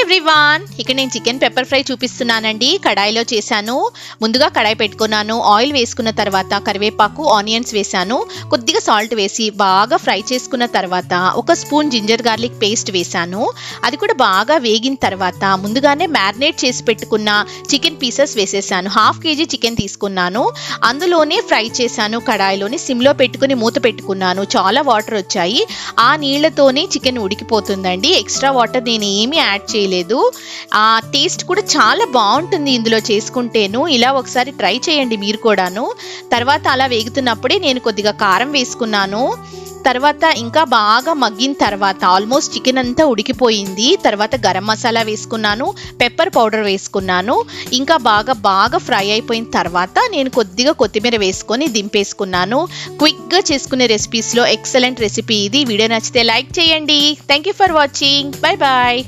Everyone, ఇక్కడ నేను chicken pepper fry చూపిస్తున్నానండి. కడాయిలో చేశాను. ముందుగా కడాయి పెట్టుకున్నాను. ఆయిల్ వేసుకున్న తర్వాత కరివేపాకు, ఆనియన్స్ వేశాను. కొద్దిగా సాల్ట్ వేసి బాగా ఫ్రై చేసుకున్న తర్వాత ఒక స్పూన్ జింజర్ గార్లిక్ పేస్ట్ వేశాను. అది కూడా బాగా వేగిన తర్వాత ముందుగానే మ్యారినేట్ చేసి పెట్టుకున్న చికెన్ పీసెస్ వేసేసాను. 1/2 kg చికెన్ తీసుకున్నాను. అందులోనే ఫ్రై చేశాను. కడాయిలోని సిమ్లో పెట్టుకుని మూత పెట్టుకున్నాను. చాలా వాటర్ వచ్చాయి. ఆ నీళ్లతోనే చికెన్ ఉడికిపోతుందండి. ఎక్స్ట్రా వాటర్ నేను ఏమీ యాడ్ చేయలేదు. ఆ టేస్ట్ కూడా చాలా బాగుంటుంది ఇందులో చేసుకుంటేను. ఇలా ఒకసారి ట్రై చేయండి మీరు కూడాను. తర్వాత అలా వేగుతున్నప్పుడే నేను కొద్దిగా కారం వేసుకున్నాను. తర్వాత ఇంకా బాగా మగ్గిన తర్వాత ఆల్మోస్ట్ చికెన్ అంతా ఉడికిపోయింది. తర్వాత గరం మసాలా వేసుకున్నాను, పెప్పర్ పౌడర్ వేసుకున్నాను. ఇంకా బాగా ఫ్రై అయిపోయిన తర్వాత నేను కొద్దిగా కొత్తిమీర వేసుకొని దింపేసుకున్నాను. క్విక్గా చేసుకునే రెసిపీస్లో ఎక్సలెంట్ రెసిపీ ఇది. వీడియో నచ్చితే లైక్ చేయండి. Thank you for watching. Bye bye.